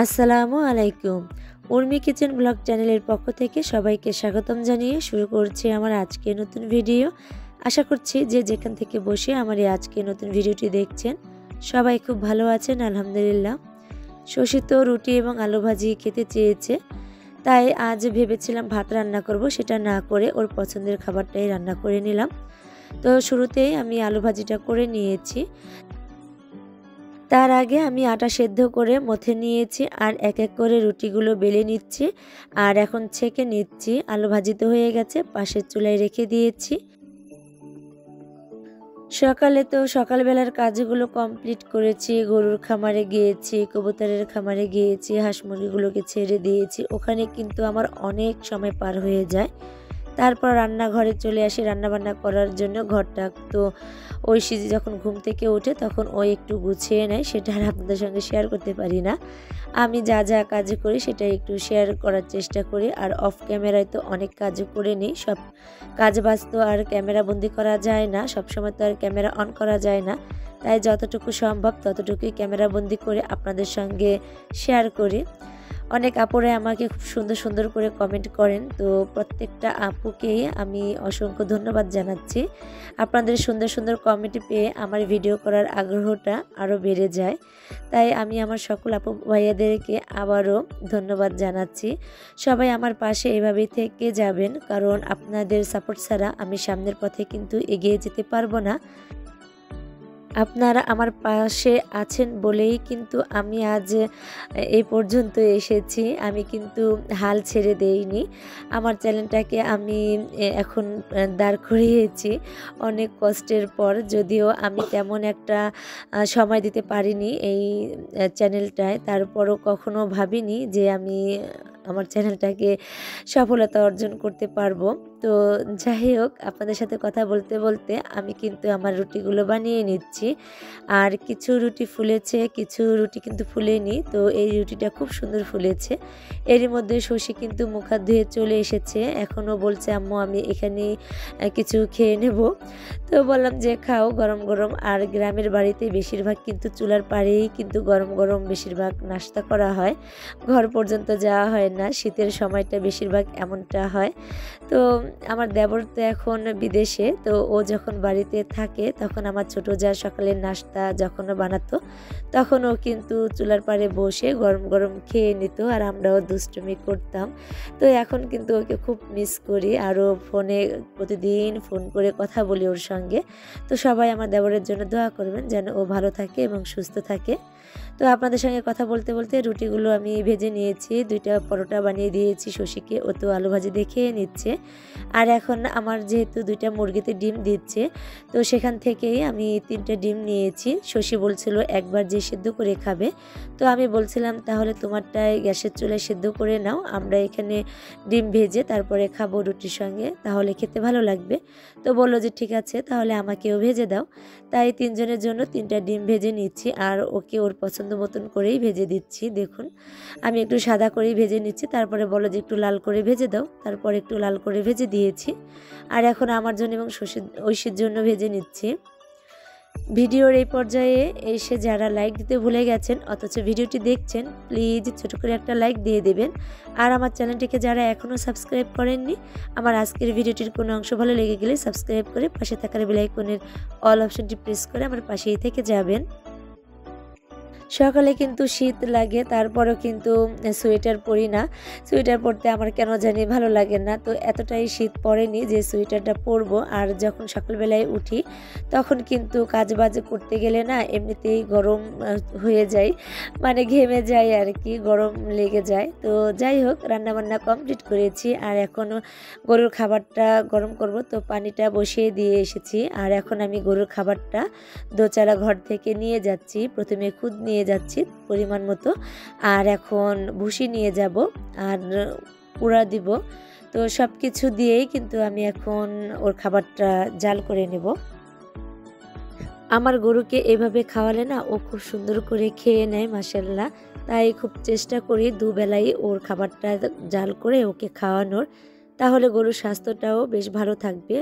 আসসালামু আলাইকুম। Urmi kitchen blog চ্যানেলের পক্ষ থেকে সবাইকে স্বাগতম জানিয়ে শুরু করছি আমার আজকের নতুন ভিডিও। আশা করছি যে যেখান থেকে বসে আমার এই আজকের নতুন ভিডিওটি দেখছেন সবাই খুব ভালো আছেন আলহামদুলিল্লাহ। শশী তো রুটি এবং আলু ভাজি খেতে চেয়েছে, তাই আজ ভেবেছিলাম ভাত রান্না করব, সেটা না করে ওর পছন্দের খাবারটাই রান্না করে নিলাম। তো শুরুতেই আমি আলু ভাজিটা করে নিয়েছি। তার আগে আমি আটা সেদ্ধ করে মথে নিয়েছি আর এক এক করে রুটিগুলো বেলে নিচ্ছি আর এখন ছেঁকে নিচ্ছি। আলু ভাজি তো হয়ে গেছে, পাশের চুলায় রেখে দিয়েছি। সকালবেলার কাজগুলো কমপ্লিট করেছি। গরুর খামারে গিয়েছি, কবুতরের খামারে গিয়েছি, হাঁস মুরগিগুলোকে ছেড়ে দিয়েছি। ওখানে কিন্তু আমার অনেক সময় পার হয়ে যায়। তারপর রান্নাঘরে চলে আসি রান্নাবান্না করার জন্য। ঘরটা তো ঐশী যখন ঘুম থেকে ওঠে তখন ও একটু গুছিয়ে নেয়, সেটা আর আপনাদের সঙ্গে শেয়ার করতে পারি না। আমি যা যা কাজ করি সেটা একটু শেয়ার করার চেষ্টা করি। আর অফ ক্যামেরায় তো অনেক কাজ করে নিই, সব কাজ বাজ তো আর ক্যামেরা বন্দি করা যায় না, সবসময় তো আর ক্যামেরা অন করা যায় না। তাই যতটুকু সম্ভব ততটুকুই ক্যামেরা বন্দি করে আপনাদের সঙ্গে শেয়ার করি। অনেক আপুরাই আমাকে খুব সুন্দর সুন্দর করে কমেন্ট করেন, তো প্রত্যেকটা আপুকেই আমি অসংখ্য ধন্যবাদ জানাচ্ছি। আপনাদের সুন্দর সুন্দর কমেন্ট পেয়ে আমার ভিডিও করার আগ্রহটা আরও বেড়ে যায়। তাই আমি আমার সকল আপু ভাইয়াদেরকে আবারও ধন্যবাদ জানাচ্ছি। সবাই আমার পাশে এভাবেই থেকে যাবেন, কারণ আপনাদের সাপোর্ট ছাড়া আমি সামনের পথে কিন্তু এগিয়ে যেতে পারবো না। আপনারা আমার পাশে আছেন বলেই কিন্তু আমি আজ এই পর্যন্ত এসেছি। আমি কিন্তু হাল ছেড়ে দেইনি। আমার চ্যানেলটাকে আমি এখন দাঁড় করিয়েছি অনেক কষ্টের পর। যদিও আমি তেমন একটা সময় দিতে পারিনি এই চ্যানেলটায়, তারপরও কখনো ভাবিনি যে আমি আমার চ্যানেলটাকে সফলতা অর্জন করতে পারবো। তো যাই হোক, আপনাদের সাথে কথা বলতে বলতে আমি কিন্তু আমার রুটিগুলো বানিয়ে নিচ্ছি। আর কিছু রুটি ফুলেছে, কিছু রুটি কিন্তু ফুলেনি। তো এই রুটিটা খুব সুন্দর ফুলেছে। এরই মধ্যে শশী কিন্তু মুখ হাত ধুয়ে চলে এসেছে। এখনও বলছে আম্মু আমি এখানেই কিছু খেয়ে নেব। তো বললাম যে খাও গরম গরম। আর গ্রামের বাড়িতে বেশিরভাগ কিন্তু চুলার পাড়েই কিন্তু গরম গরম বেশিরভাগ নাস্তা করা হয়, ঘর পর্যন্ত যাওয়া হয় না। শীতের সময়টা বেশিরভাগ এমনটা হয়। তো আমার দেবর তো এখন বিদেশে, তো ও যখন বাড়িতে থাকে তখন আমার ছোটো যা সকালের নাস্তা যখন বানাতো তখন ও কিন্তু চুলার পাড়ে বসে গরম গরম খেয়ে নিত আর আমরাও দুষ্টুমি করতাম। তো এখন কিন্তু ওকে খুব মিস করি, আরও ফোনে প্রতিদিন ফোন করে কথা বলি ওর সঙ্গে। তো সবাই আমার দেবরের জন্য দোয়া করবেন যেন ও ভালো থাকে এবং সুস্থ থাকে। তো আপনাদের সঙ্গে কথা বলতে বলতে রুটিগুলো আমি ভেজে নিয়েছি, 2টা পরোটা বানিয়ে দিয়েছি শশীকে, ও তো আলু ভাজি দেখে নিচ্ছে। আর এখন আমার যেহেতু 2টা মুরগিতে ডিম দিচ্ছে, তো সেখান থেকেই আমি 3টা ডিম নিয়েছি। শশী বলছিল একবার যে সেদ্ধ করে খাবে, তো আমি বলছিলাম তাহলে তোমারটাই গ্যাসের চুলায় সেদ্ধ করে নাও, আমরা এখানে ডিম ভেজে তারপরে খাবো রুটির সঙ্গে, তাহলে খেতে ভালো লাগবে। তো বললো যে ঠিক আছে তাহলে আমাকেও ভেজে দাও। তাই 3 জনের জন্য 3টা ডিম ভেজে নিচ্ছি আর ওকে ওর পছন্দ মতন করেই ভেজে দিচ্ছি। দেখুন আমি একটু সাদা করেই ভেজে নিচ্ছি, তারপরে বলো যে একটু লাল করে ভেজে দাও, তারপর একটু লাল করে ভেজে দিয়েছি। আর এখন আমার জন্য এবং ঐশীর জন্য ভেজে নিচ্ছি। ভিডিওর এই পর্যায়ে এসে যারা লাইক দিতে ভুলে গেছেন অথচ ভিডিওটি দেখছেন, প্লিজ ছোট করে একটা লাইক দিয়ে দেবেন। আর আমার চ্যানেলটিকে যারা এখনও সাবস্ক্রাইব করেননি, আমার আজকের ভিডিওটির কোনো অংশ ভালো লেগে গেলে সাবস্ক্রাইব করে পাশে থাকার বেল আইকনের অল অপশনটি প্রেস করে আমার পাশেই থেকে যাবেন। সকালে কিন্তু শীত লাগে, তারপরেও কিন্তু সোয়েটার পরি না। সোয়েটার পরতে আমার কেন জানি ভালো লাগে না, তো এতটাই শীত পড়েনি যে সোয়েটারটা পরবো। আর যখন সকালবেলায় উঠি তখন কিন্তু কাজ বাজ করতে গেলে না এমনিতেই গরম হয়ে যায়, মানে ঘেমে যায় আর কি, গরম লেগে যায়। তো যাই হোক, রান্নাবান্না কমপ্লিট করেছি আর এখনও গরুর খাবারটা গরম করব, তো পানিটা বসিয়ে দিয়ে এসেছি। আর এখন আমি গরুর খাবারটা দোচালা ঘর থেকে নিয়ে যাচ্ছি। প্রথমে খুদ নিয়ে যাচ্ছি পরিমাণ মতো, আর এখন ভুসি নিয়ে যাব আর কুড়া দিব। তো সব কিছু দিয়েই কিন্তু আমি এখন ওর খাবারটা জাল করে নেব। আমার গরুকে এভাবে খাওয়ালে না ও খুব সুন্দর করে খেয়ে নেয় মাশাআল্লাহ। তাই খুব চেষ্টা করি দুবেলাই ওর খাবারটা জাল করে ওকে খাওয়ানোর, তাহলে গরুর স্বাস্থ্যটাও বেশ ভালো থাকবে।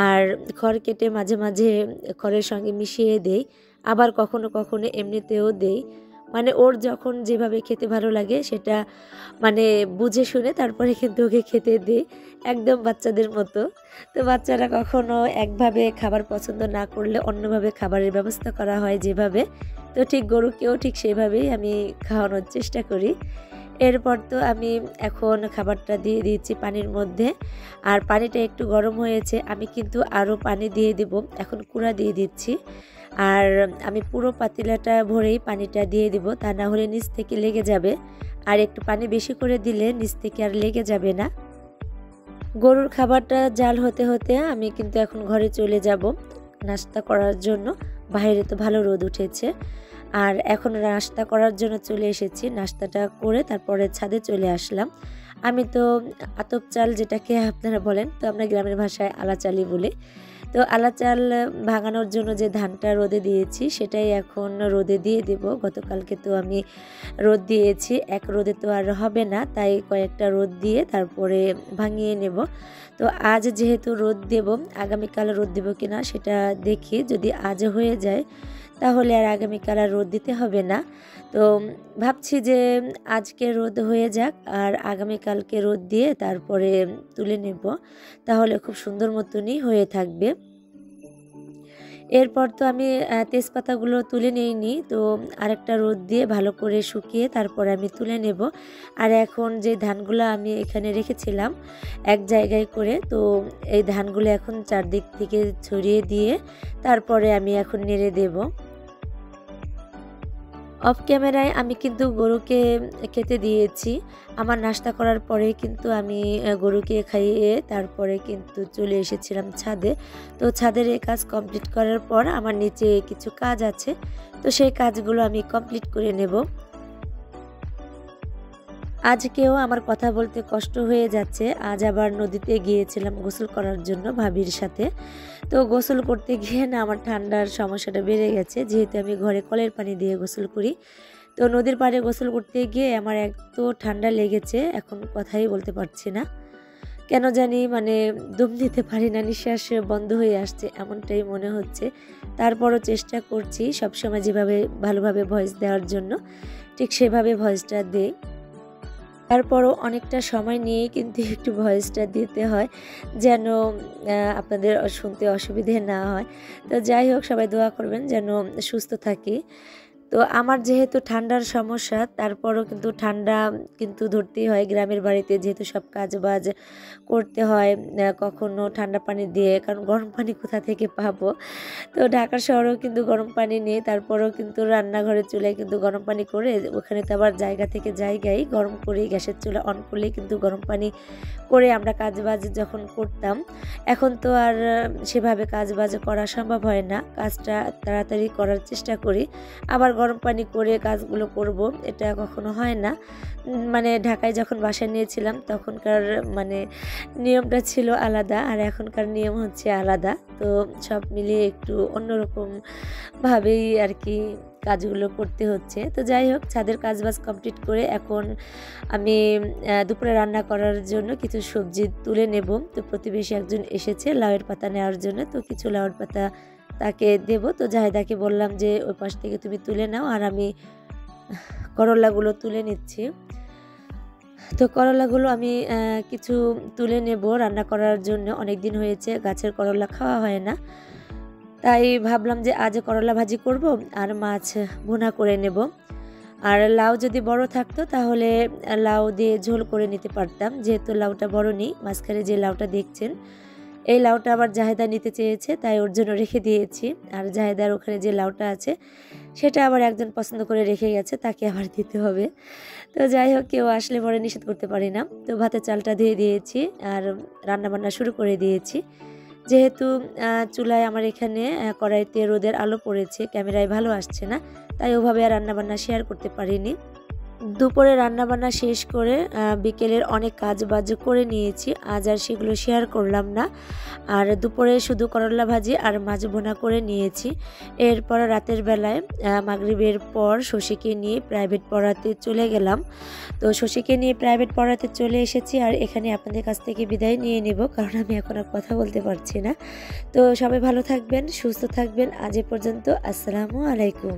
আর খড় কেটে মাঝে মাঝে খড়ের সঙ্গে মিশিয়ে দেই, আবার কখনো কখনো এমনিতেও দেই। মানে ওর যখন যেভাবে খেতে ভালো লাগে সেটা মানে বুঝে শুনে তারপরে কিন্তু ওকে খেতে দিই, একদম বাচ্চাদের মতো। তো বাচ্চারা কখনো একভাবে খাবার পছন্দ না করলে অন্যভাবে খাবারের ব্যবস্থা করা হয় যেভাবে, তো ঠিক গরুকেও ঠিক সেভাবেই আমি খাওয়ানোর চেষ্টা করি। এরপর তো আমি এখন খাবারটা দিয়ে দিয়েছি পানির মধ্যে, আর পানিটা একটু গরম হয়েছে, আমি কিন্তু আরও পানি দিয়ে দিব। এখন কুড়া দিয়ে দিচ্ছি, আর আমি পুরো পাতিলাটা ভরেই পানিটা দিয়ে দিব, তা না হলে নিচ থেকে লেগে যাবে। আর একটু পানি বেশি করে দিলে নিচ থেকে আর লেগে যাবে না। গরুর খাবারটা জাল হতে হতে আমি কিন্তু এখন ঘরে চলে যাব নাস্তা করার জন্য। বাইরে তো ভালো রোদ উঠেছে, আর এখন নাস্তা করার জন্য চলে এসেছি। নাস্তাটা করে তারপরে ছাদে চলে আসলাম। আমি তো আতপ চাল যেটাকে আপনারা বলেন, তো আমরা গ্রামের ভাষায় আলা চালই বলি। তো আলা চাল ভাঙানোর জন্য যে ধানটা রোদে দিয়েছি সেটাই এখন রোদে দিয়ে দেব। গতকালকে তো আমি রোদ দিয়েছি, এক রোদে তো আর হবে না, তাই কয়েকটা রোদ দিয়ে তারপরে ভাঙিয়ে নেব। তো আজ যেহেতু রোদ দেব, আগামীকাল রোদ দেব কিনা সেটা দেখি, যদি আজ হয়ে যায় তাহলে আর আগামীকাল আর রোদ দিতে হবে না। তো ভাবছি যে আজকে রোদ হয়ে যাক আর আগামীকালকে রোদ দিয়ে তারপরে তুলে নেব, তাহলে খুব সুন্দর মতনই হয়ে থাকবে। এরপর তো আমি তেজপাতাগুলো তুলে নিইনি, তো আরেকটা রোদ দিয়ে ভালো করে শুকিয়ে তারপরে আমি তুলে নেব। আর এখন যে ধানগুলো আমি এখানে রেখেছিলাম এক জায়গায় করে, তো এই ধানগুলো এখন চারদিক থেকে ছড়িয়ে দিয়ে তারপরে আমি এখন নেড়ে দেব। অফ ক্যামেরায় আমি কিন্তু গরুকে খেতে দিয়েছি। আমার নাস্তা করার পরে কিন্তু আমি গরুকে খাইয়ে তারপরে কিন্তু চলে এসেছিলাম ছাদে। তো ছাদের এই কাজ কমপ্লিট করার পর আমার নিচে কিছু কাজ আছে, তো সেই কাজগুলো আমি কমপ্লিট করে নেব। আজকেও আমার কথা বলতে কষ্ট হয়ে যাচ্ছে। আজ আবার নদীতে গিয়েছিলাম গোসল করার জন্য ভাবির সাথে। তো গোসল করতে গিয়ে না আমার ঠান্ডার সমস্যাটা বেড়ে গেছে, যেহেতু আমি ঘরে কলের পানি দিয়ে গোসল করি। তো নদীর পাড়ে গোসল করতে গিয়ে আমার এত ঠান্ডা লেগেছে, এখন কথাই বলতে পারছি না। কেন জানি মানে দম দিতে পারি না, নিঃশ্বাস বন্ধ হয়ে আসছে এমনটাই মনে হচ্ছে। তারপরও চেষ্টা করছি সবসময় যেভাবে ভালোভাবে ভয়েস দেওয়ার জন্য ঠিক সেভাবে ভয়েসটা দেই। তারপরও অনেকটা সময় নিয়েই কিন্তু একটু ভয়েসটা দিতে হয়, যেন আপনাদের শুনতে অসুবিধে না হয়। তো যাই হোক, সবাই দোয়া করবেন যেন সুস্থ থাকি। তো আমার যেহেতু ঠান্ডার সমস্যা, তারপরও কিন্তু ঠান্ডা কিন্তু ধরতেই হয়। গ্রামের বাড়িতে যেহেতু সব কাজ বাজ করতে হয় কখনো ঠান্ডা পানি দিয়ে, কারণ গরম পানি কোথা থেকে পাবো। তো ঢাকা শহরেও কিন্তু গরম পানি নেই, তারপরেও কিন্তু রান্নাঘরের চুলায় কিন্তু গরম পানি করে, ওখানে তো আবার জায়গা থেকে জায়গায় গরম করে গ্যাসের চুলা অন করলেই কিন্তু গরম পানি করে আমরা কাজ বাজ যখন করতাম। এখন তো আর সেভাবে কাজ বাজ করা সম্ভব হয় না, কাজটা তাড়াতাড়ি করার চেষ্টা করি, আবার গরম পানি করে কাজগুলো করব, এটা কখনো হয় না। মানে ঢাকায় যখন বাসা নিয়েছিলাম তখনকার মানে নিয়মটা ছিল আলাদা, আর এখনকার নিয়ম হচ্ছে আলাদা। তো সব মিলিয়ে একটু অন্যরকম ভাবেই আর কি কাজগুলো করতে হচ্ছে। তো যাই হোক, ছাদের কাজবাজ কমপ্লিট করে এখন আমি দুপুরে রান্না করার জন্য কিছু সবজি তুলে নেব। তো প্রতিবেশী একজন এসেছে লাউয়ের পাতা নেওয়ার জন্য, তো কিছু লাউয়ের পাতা তাকে দেব। তো জাহেদাকে বললাম যে ওই পাশ থেকে তুমি তুলে নাও, আর আমি করলাগুলো তুলে নিচ্ছি। তো করলাগুলো আমি কিছু তুলে নেব রান্না করার জন্য। অনেক দিন হয়েছে গাছের করলা খাওয়া হয় না, তাই ভাবলাম যে আজ করলা ভাজি করব আর মাছ ভুনা করে নেব। আর লাউ যদি বড় থাকতো তাহলে লাউ দিয়ে ঝোল করে নিতে পারতাম, যেহেতু লাউটা বড় নেই। মাঝখানে যে লাউটা দেখছেন এই লাউটা আবার জাহেদা নিতে চেয়েছে, তাই ওর জন্য রেখে দিয়েছি। আর জাহেদার ওখানে যে লাউটা আছে সেটা আবার একজন পছন্দ করে রেখে গেছে, তাকে আবার দিতে হবে। তো যাই হোক, কেউ আসলে পরে নিষেধ করতে পারি না। তো ভাতের চালটা দিয়ে দিয়েছি আর রান্নাবান্না শুরু করে দিয়েছি। যেহেতু চুলায় আমার এখানে কড়াইতে রোদের আলো পড়েছে, ক্যামেরায় ভালো আসছে না, তাই ওভাবে আর রান্নাবান্না শেয়ার করতে পারিনি। দুপুরে রান্নাবান্না শেষ করে বিকেলের অনেক কাজ বাজ করে নিয়েছি, আজ আর সেগুলো শেয়ার করলাম না। আর দুপুরে শুধু করলা ভাজি আর মাছ ভুনা করে নিয়েছি। এরপর রাতের বেলায় মাগরিবের পর শশীকে নিয়ে প্রাইভেট পড়াতে চলে গেলাম। তো শশীকে নিয়ে প্রাইভেট পড়াতে চলে এসেছি, আর এখানে আপনাদের কাছ থেকে বিদায় নিয়ে নেব, কারণ আমি এখন আর কথা বলতে পারছি না। তো সবাই ভালো থাকবেন, সুস্থ থাকবেন। আজ এ পর্যন্ত, আসসালামু আলাইকুম।